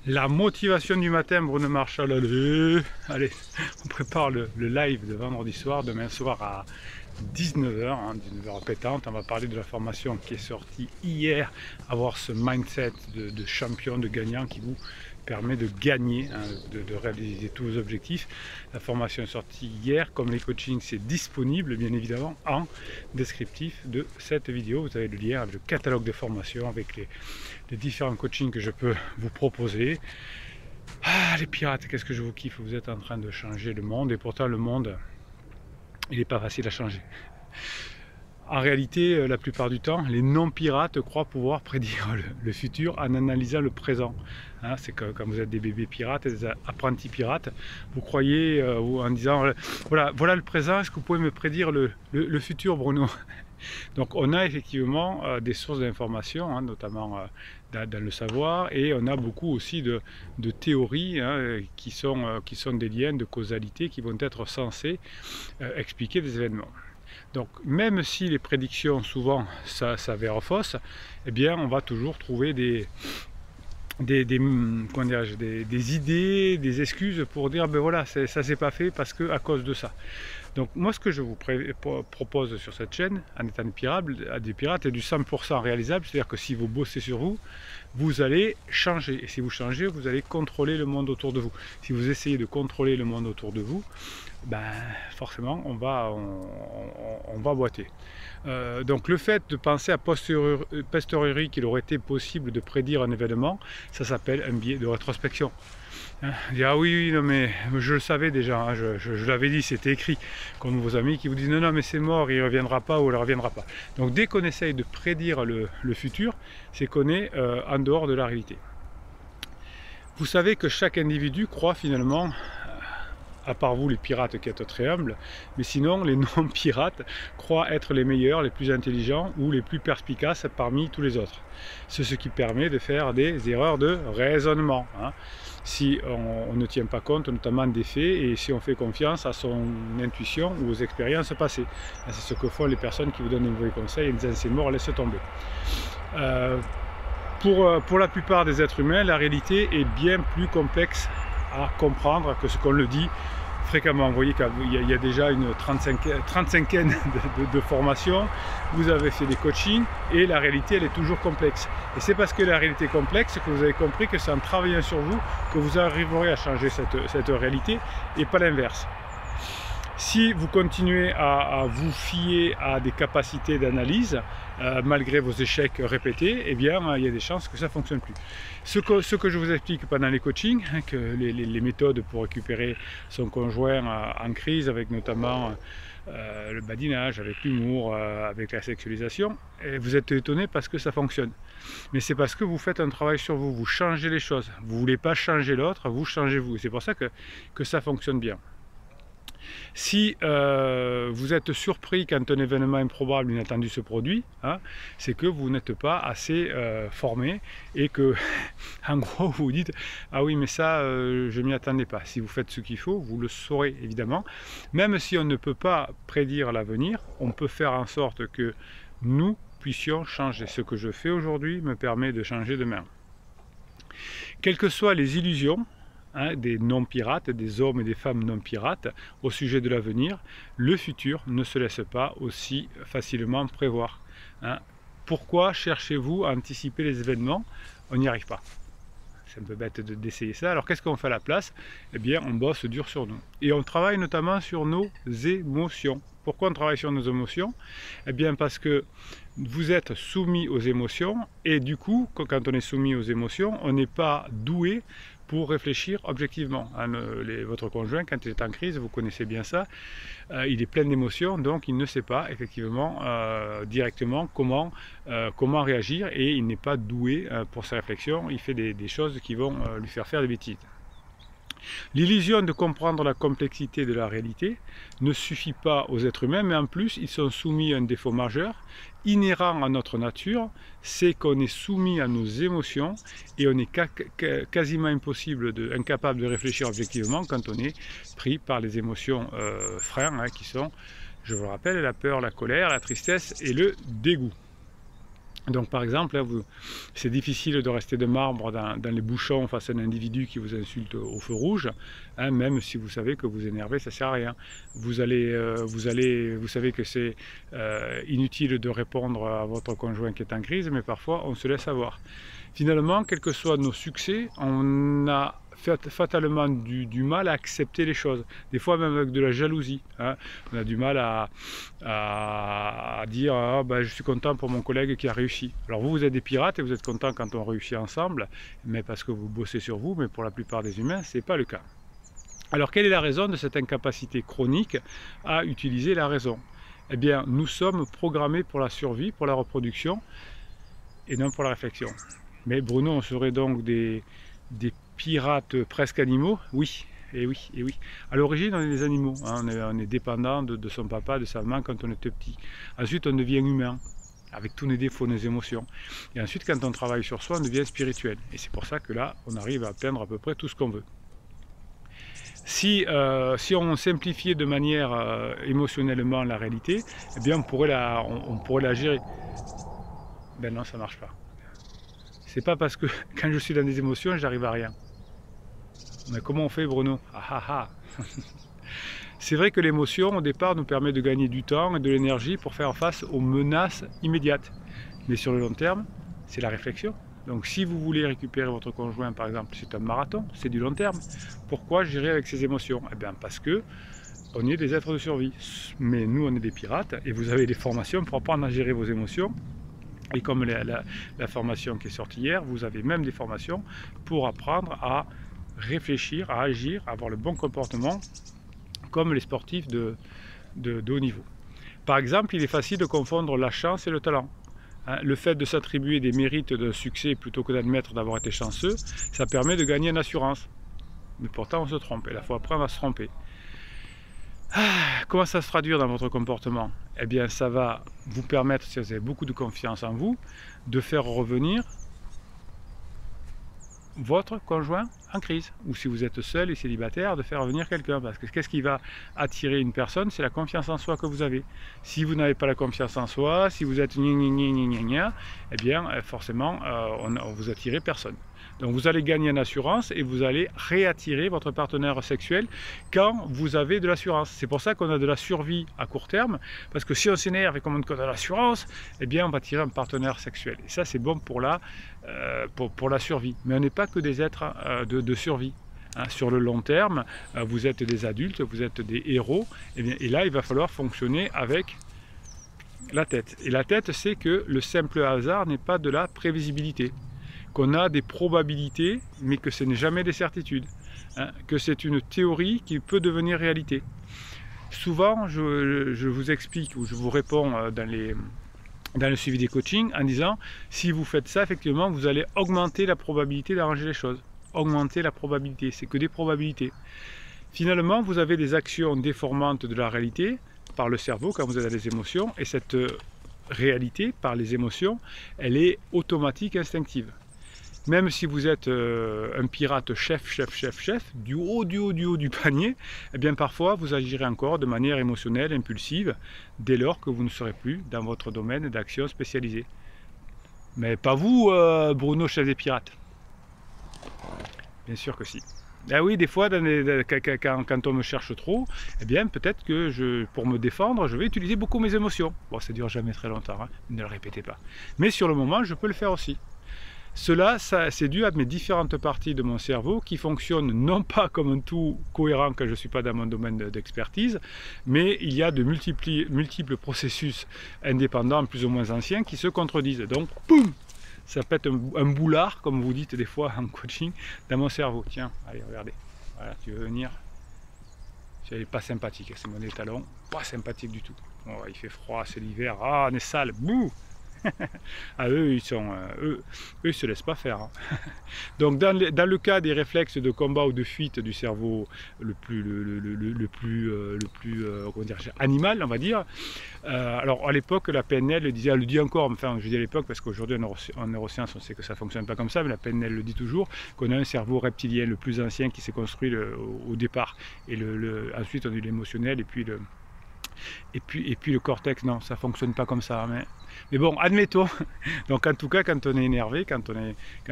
La motivation du matin, Bruno Marchal. Allez, on prépare le live de vendredi soir, demain soir à 19h, 19h pétante. On va parler de la formation qui est sortie hier, avoir ce mindset de champion, de gagnant qui vous permet de gagner, de réaliser tous vos objectifs. La formation est sortie hier, comme les coachings, c'est disponible bien évidemment en descriptif de cette vidéo. Vous avez le lien avec le catalogue de formation, avec les différents coachings que je peux vous proposer. Ah, les pirates, qu'est-ce que je vous kiffe, vous êtes en train de changer le monde, et pourtant le monde, il n'est pas facile à changer. En réalité, la plupart du temps, les non-pirates croient pouvoir prédire le futur en analysant le présent. Hein, c'est que quand vous êtes des bébés pirates, des apprentis pirates, vous croyez en disant voilà le présent, est-ce que vous pouvez me prédire le futur, Bruno? Donc on a effectivement des sources d'informations, notamment dans le savoir, et on a beaucoup aussi de théories qui sont des liens de causalité qui vont être censés expliquer des événements. Donc même si les prédictions souvent s'avèrent fausses, eh bien on va toujours trouver des idées, des excuses pour dire ben voilà, ça s'est pas fait parce que à cause de ça. Donc moi ce que je vous propose sur cette chaîne, en étant des pirates, est du 100% réalisable, c'est-à-dire que si vous bossez sur vous, vous allez changer. Et si vous changez, vous allez contrôler le monde autour de vous. Si vous essayez de contrôler le monde autour de vous, ben forcément on va boiter. Donc le fait de penser à posteriori qu'il aurait été possible de prédire un événement, ça s'appelle un biais de rétrospection. Ah oui, non mais je le savais déjà, je l'avais dit, c'était écrit, comme vos amis qui vous disent non mais c'est mort, il ne reviendra pas ou elle ne reviendra pas. Donc dès qu'on essaye de prédire le futur, c'est qu'on est en dehors de la réalité. Vous savez que chaque individu croit finalement, à part vous les pirates qui êtes très humbles, mais sinon les non-pirates croient être les meilleurs, les plus intelligents ou les plus perspicaces parmi tous les autres. C'est ce qui permet de faire des erreurs de raisonnement, si on ne tient pas compte notamment des faits et si on fait confiance à son intuition ou aux expériences passées. C'est ce que font les personnes qui vous donnent des mauvais conseils en disant c'est mort, laisse tomber. Pour la plupart des êtres humains, la réalité est bien plus complexe à comprendre que ce qu'on le dit fréquemment. Vous voyez qu'il y a déjà une 35aine de formation, vous avez fait des coachings et la réalité elle est toujours complexe. Et c'est parce que la réalité est complexe que vous avez compris que c'est en travaillant sur vous que vous arriverez à changer cette réalité et pas l'inverse. Si vous continuez à vous fier à des capacités d'analyse, malgré vos échecs répétés, eh bien, il y a des chances que ça ne fonctionne plus. Ce que je vous explique pendant les coachings, que les méthodes pour récupérer son conjoint en crise, avec notamment le badinage, avec l'humour, avec la sexualisation, et vous êtes étonné parce que ça fonctionne. Mais c'est parce que vous faites un travail sur vous, vous changez les choses. Vous ne voulez pas changer l'autre, vous changez vous. C'est pour ça que ça fonctionne bien. Si vous êtes surpris quand un événement improbable, inattendu se produit, c'est que vous n'êtes pas assez formé et que, en gros, vous vous dites « Ah oui, mais ça, je ne m'y attendais pas ». Si vous faites ce qu'il faut, vous le saurez évidemment. Même si on ne peut pas prédire l'avenir, on peut faire en sorte que nous puissions changer. Ce que je fais aujourd'hui me permet de changer demain. Quelles que soient les illusions, des non-pirates, des hommes et des femmes non-pirates au sujet de l'avenir, le futur ne se laisse pas aussi facilement prévoir. Pourquoi cherchez-vous à anticiper les événements? On n'y arrive pas. C'est un peu bête d'essayer ça. Alors qu'est-ce qu'on fait à la place? Eh bien, on bosse dur sur nous. Et on travaille notamment sur nos émotions. Pourquoi on travaille sur nos émotions? Eh bien parce que vous êtes soumis aux émotions et du coup, quand on est soumis aux émotions, on n'est pas doué pour réfléchir objectivement. Votre conjoint, quand il est en crise, vous connaissez bien ça, il est plein d'émotions, donc il ne sait pas effectivement directement comment réagir et il n'est pas doué pour sa réflexion, il fait des choses qui vont lui faire des bêtises. L'illusion de comprendre la complexité de la réalité ne suffit pas aux êtres humains, mais en plus ils sont soumis à un défaut majeur, inhérent à notre nature, c'est qu'on est soumis à nos émotions et on est quasiment incapable de réfléchir objectivement quand on est pris par les émotions qui sont, je vous le rappelle, la peur, la colère, la tristesse et le dégoût. Donc par exemple, hein, c'est difficile de rester de marbre dans les bouchons face à un individu qui vous insulte au feu rouge, hein, même si vous savez que vous énervez, ça ne sert à rien. Vous savez que c'est inutile de répondre à votre conjoint qui est en crise, mais parfois on se laisse avoir. Finalement, quels que soient nos succès, on a fatalement du mal à accepter les choses, des fois même avec de la jalousie, hein. On a du mal à dire ah, ben, je suis content pour mon collègue qui a réussi. Alors vous êtes des pirates et vous êtes content quand on réussit ensemble, mais parce que vous bossez sur vous, mais pour la plupart des humains c'est pas le cas. Alors quelle est la raison de cette incapacité chronique à utiliser la raison? Eh bien nous sommes programmés pour la survie, pour la reproduction et non pour la réflexion. Mais Bruno, on serait donc des pirates presque animaux? Oui, et oui, et oui. À l'origine, on est des animaux, hein, on est dépendant de son papa, de sa maman quand on était petit. Ensuite, on devient humain, avec tous nos défauts, nos émotions. Et ensuite, quand on travaille sur soi, on devient spirituel. Et c'est pour ça que là, on arrive à atteindre à peu près tout ce qu'on veut. Si on simplifiait de manière émotionnellement la réalité, eh bien, on pourrait la gérer. Ben non, ça ne marche pas. C'est pas parce que quand je suis dans des émotions, j'arrive à rien. Mais comment on fait, Bruno? Ah ah ah. C'est vrai que l'émotion, au départ, nous permet de gagner du temps et de l'énergie pour faire face aux menaces immédiates. Mais sur le long terme, c'est la réflexion. Donc si vous voulez récupérer votre conjoint, par exemple, c'est un marathon, c'est du long terme. Pourquoi gérer avec ces émotions? Eh bien parce que on est des êtres de survie. Mais nous, on est des pirates et vous avez des formations pour apprendre à gérer vos émotions. Et comme la formation qui est sortie hier, vous avez même des formations pour apprendre à réfléchir, à agir, à avoir le bon comportement, comme les sportifs de haut niveau. Par exemple, il est facile de confondre la chance et le talent. Le fait de s'attribuer des mérites de succès plutôt que d'admettre d'avoir été chanceux, ça permet de gagner en assurance. Mais pourtant, on se trompe, et la fois après, on va se tromper. Comment ça se traduire dans votre comportement? Eh bien, ça va vous permettre, si vous avez beaucoup de confiance en vous, de faire revenir votre conjoint en crise. Ou si vous êtes seul et célibataire, de faire revenir quelqu'un. Parce que qu'est-ce qui va attirer une personne? C'est la confiance en soi que vous avez. Si vous n'avez pas la confiance en soi, si vous êtes eh bien, forcément, vous attirez personne. Donc vous allez gagner en assurance et vous allez réattirer votre partenaire sexuel quand vous avez de l'assurance. C'est pour ça qu'on a de la survie à court terme, parce que si on s'énerve et qu'on a de l'assurance, eh bien on va attirer un partenaire sexuel. Et ça c'est bon pour la survie. Mais on n'est pas que des êtres de survie. Hein, sur le long terme, vous êtes des adultes, vous êtes des héros, et là il va falloir fonctionner avec la tête. Et la tête, c'est que le simple hasard n'est pas de la prévisibilité. Qu'on a des probabilités, mais que ce n'est jamais des certitudes, hein, que c'est une théorie qui peut devenir réalité. Souvent, je vous explique ou je vous réponds dans le suivi des coachings en disant, si vous faites ça, effectivement, vous allez augmenter la probabilité d'arranger les choses. Augmenter la probabilité, c'est que des probabilités. Finalement, vous avez des actions déformantes de la réalité par le cerveau quand vous êtes dans les émotions, et cette réalité par les émotions, elle est automatique, instinctive. Même si vous êtes un pirate chef, du haut du panier, eh bien parfois vous agirez encore de manière émotionnelle, impulsive, dès lors que vous ne serez plus dans votre domaine d'action spécialisé. Mais pas vous, Bruno, chef des pirates. Bien sûr que si. Ah oui, des fois, quand on me cherche trop, eh bien peut-être que pour me défendre, je vais utiliser beaucoup mes émotions. Bon, ça ne dure jamais très longtemps, hein, ne le répétez pas. Mais sur le moment, je peux le faire aussi. Cela, c'est dû à mes différentes parties de mon cerveau qui fonctionnent non pas comme un tout cohérent quand je ne suis pas dans mon domaine d'expertise, mais il y a de multiples processus indépendants, plus ou moins anciens, qui se contredisent. Donc, boum, ça pète un boulard, comme vous dites des fois en coaching, dans mon cerveau. Tiens, allez, regardez. Voilà, tu veux venir? C'est pas sympathique, c'est mon étalon. Pas sympathique du tout. Oh, il fait froid, c'est l'hiver. Ah, on est sale. Bouh! Ah, eux, ils se laissent pas faire. Hein. Donc, dans le cas des réflexes de combat ou de fuite du cerveau le plus comment dire, animal, on va dire. Alors, à l'époque, la PNL elle le dit encore, enfin, je dis à l'époque parce qu'aujourd'hui, en neurosciences, on sait que ça fonctionne pas comme ça, mais la PNL le dit toujours, qu'on a un cerveau reptilien le plus ancien qui s'est construit au départ. Et ensuite, on a eu l'émotionnel et puis Et puis le cortex, non, ça ne fonctionne pas comme ça. Mais bon, admettons. Donc en tout cas, quand on est énervé, quand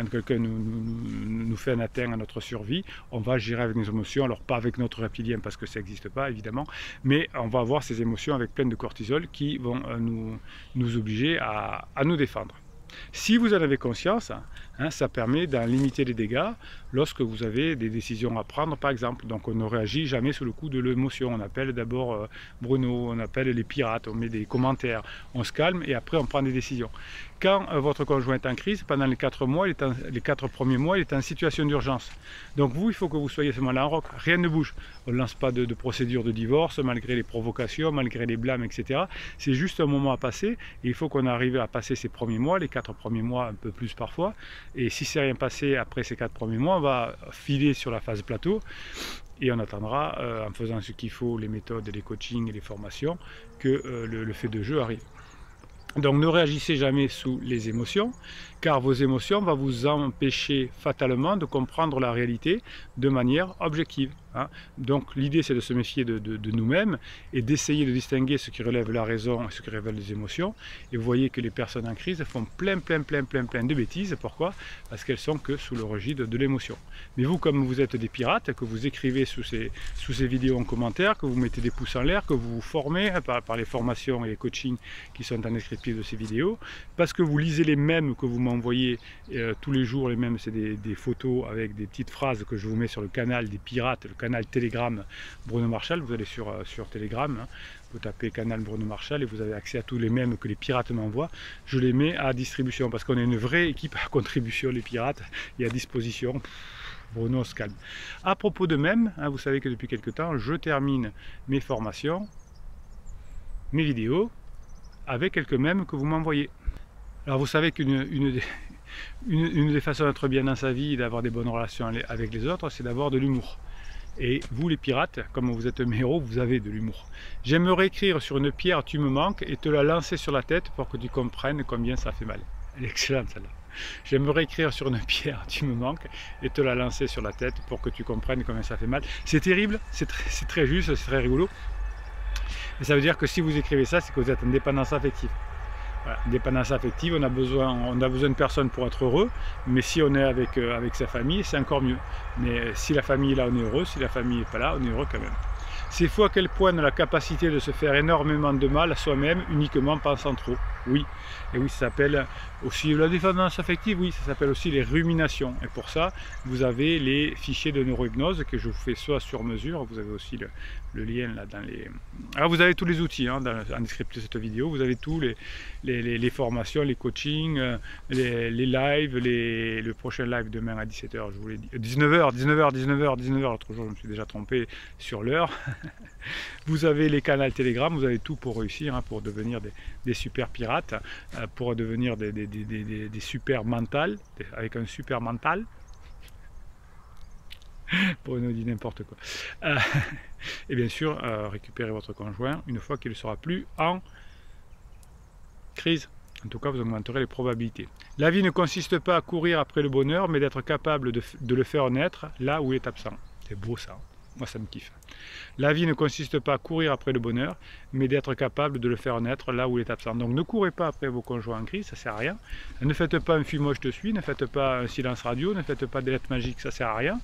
quelqu'un nous fait un atteint à notre survie, on va gérer avec nos émotions. Alors pas avec notre reptilien parce que ça n'existe pas évidemment, mais on va avoir ces émotions avec plein de cortisol qui vont nous obliger à nous défendre. Si vous en avez conscience, ça permet d'en limiter les dégâts lorsque vous avez des décisions à prendre par exemple. Donc on ne réagit jamais sous le coup de l'émotion. On appelle d'abord Bruno, on appelle les pirates, on met des commentaires, on se calme et après on prend des décisions. Quand votre conjoint est en crise, pendant les 4 premiers mois, il est en situation d'urgence. Donc vous, il faut que vous soyez à ce moment-là en rock. Rien ne bouge. On ne lance pas de procédure de divorce, malgré les provocations, malgré les blâmes, etc. C'est juste un moment à passer. Et il faut qu'on arrive à passer ces premiers mois, les 4 premiers mois, un peu plus parfois. Et si c'est rien passé après ces 4 premiers mois, on va filer sur la phase plateau. Et on attendra, en faisant ce qu'il faut, les méthodes, les coachings et les formations, que le fait de jeu arrive. Donc ne réagissez jamais sous les émotions, car vos émotions vont vous empêcher fatalement de comprendre la réalité de manière objective. Donc l'idée c'est de se méfier de nous-mêmes et d'essayer de distinguer ce qui relève la raison et ce qui relève les émotions. Et vous voyez que les personnes en crise font plein de bêtises. Pourquoi? Parce qu'elles sont que sous le registre de l'émotion. Mais vous, comme vous êtes des pirates, que vous écrivez sous ces vidéos en commentaire, que vous mettez des pouces en l'air, que vous vous formez par les formations et les coachings qui sont en descriptif de ces vidéos, parce que vous lisez les mèmes que vous m'envoyez tous les jours. Les mèmes, c'est des photos avec des petites phrases que je vous mets sur le canal des pirates, le canal Telegram Bruno Marchal. Vous allez sur Telegram, vous tapez canal Bruno Marchal et vous avez accès à tous les mèmes que les pirates m'envoient. Je les mets à distribution parce qu'on est une vraie équipe à contribution, les pirates, et à disposition. Bruno se calme. À propos de mèmes, vous savez que depuis quelques temps, je termine mes formations, mes vidéos, avec quelques mèmes que vous m'envoyez. Alors vous savez qu'une des façons d'être bien dans sa vie et d'avoir des bonnes relations avec les autres, c'est d'avoir de l'humour. Et vous les pirates, comme vous êtes mes héros, vous avez de l'humour. J'aimerais écrire sur une pierre tu me manques et te la lancer sur la tête pour que tu comprennes combien ça fait mal. Elle est excellente celle-là. J'aimerais écrire sur une pierre tu me manques et te la lancer sur la tête pour que tu comprennes combien ça fait mal. C'est terrible, c'est très juste, c'est très rigolo. Mais ça veut dire que si vous écrivez ça, c'est que vous êtes en dépendance affective. Voilà, dépendance affective, on a besoin de personnes pour être heureux, mais si on est avec sa famille, c'est encore mieux. Mais si la famille est là, on est heureux, si la famille n'est pas là, on est heureux quand même. C'est fou à quel point on a la capacité de se faire énormément de mal à soi-même uniquement en pensant trop. Oui, et oui, ça s'appelle aussi la dépendance affective, oui, ça s'appelle aussi les ruminations. Et pour ça, vous avez les fichiers de neurohypnose que je vous fais soit sur mesure, vous avez aussi le lien là dans les... Alors vous avez tous les outils en descriptif de cette vidéo, vous avez tous les formations, les coachings, les lives, le prochain live demain à 17h, je vous l'ai dit, 19h, l'autre jour je me suis déjà trompé sur l'heure. Vous avez les canaux Telegram, vous avez tout pour réussir, pour devenir des super pirates, pour devenir des super mentales, avec un super mental. Pour ne dire n'importe quoi. Et bien sûr, récupérer votre conjoint une fois qu'il ne sera plus en crise. En tout cas, vous augmenterez les probabilités. La vie ne consiste pas à courir après le bonheur, mais d'être capable de le faire naître là où il est absent. C'est beau ça. Moi, ça me kiffe. La vie ne consiste pas à courir après le bonheur, mais d'être capable de le faire naître là où il est absent. Donc ne courez pas après vos conjoints en crise, ça ne sert à rien. Ne faites pas un fuis-moi je te suis, ne faites pas un silence radio, ne faites pas des lettres magiques, ça ne sert à rien.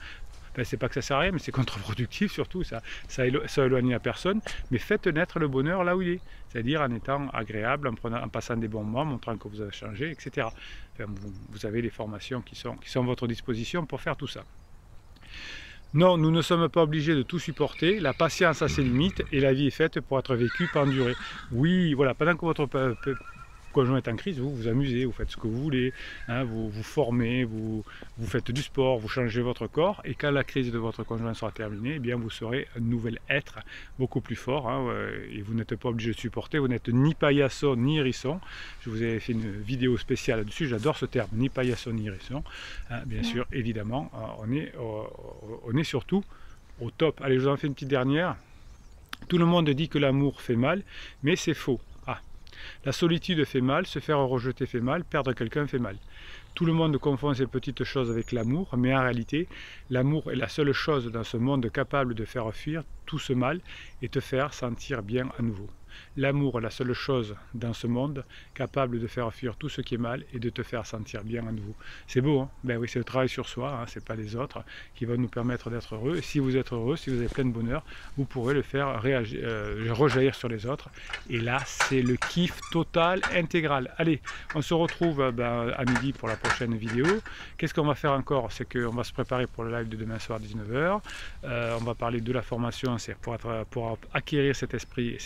Enfin, c'est pas que ça ne sert à rien, mais c'est contre-productif surtout, ça éloigne la personne. Mais faites naître le bonheur là où il est, c'est-à-dire en étant agréable, en passant des bons moments, montrant que vous avez changé, etc. Enfin, vous avez les formations qui sont à votre disposition pour faire tout ça. Non, nous ne sommes pas obligés de tout supporter, la patience a ses limites et la vie est faite pour être vécue, pas endurée. Oui, voilà, pendant que votre conjoint est en crise, vous vous amusez, vous faites ce que vous voulez, vous vous formez, vous faites du sport, vous changez votre corps, et quand la crise de votre conjoint sera terminée, eh bien vous serez un nouvel être beaucoup plus fort, et vous n'êtes pas obligé de supporter, vous n'êtes ni paillasson ni hérisson. Je vous avais fait une vidéo spéciale là-dessus, j'adore ce terme, ni paillasson ni hérisson. Bien sûr, évidemment, on est surtout au top. Allez, je vous en fais une petite dernière. Tout le monde dit que l'amour fait mal, mais c'est faux. La solitude fait mal, se faire rejeter fait mal, perdre quelqu'un fait mal. Tout le monde confond ces petites choses avec l'amour, mais en réalité, l'amour est la seule chose dans ce monde capable de faire fuir tout ce mal et te faire sentir bien à nouveau. L'amour est la seule chose dans ce monde capable de faire fuir tout ce qui est mal et de te faire sentir bien à nouveau. C'est beau, hein? Ben oui, c'est le travail sur soi, hein, c'est pas les autres qui vont nous permettre d'être heureux. Et si vous êtes heureux, si vous avez plein de bonheur, vous pourrez le faire rejaillir sur les autres. Et là, c'est le kiff total, intégral. Allez, on se retrouve à midi pour la prochaine vidéo. Qu'est-ce qu'on va faire encore? C'est qu'on va se préparer pour le live de demain soir 19h. On va parler de la formation, c'est pour acquérir cet esprit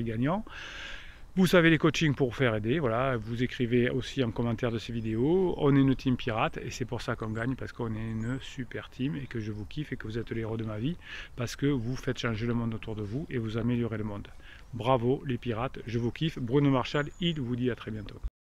gagnant. Vous savez les coachings pour vous faire aider, voilà, vous écrivez aussi en commentaire de ces vidéos, on est une team pirate et c'est pour ça qu'on gagne, parce qu'on est une super team et que je vous kiffe et que vous êtes les héros de ma vie, parce que vous faites changer le monde autour de vous et vous améliorez le monde. Bravo les pirates, je vous kiffe. Bruno Marchal, il vous dit à très bientôt.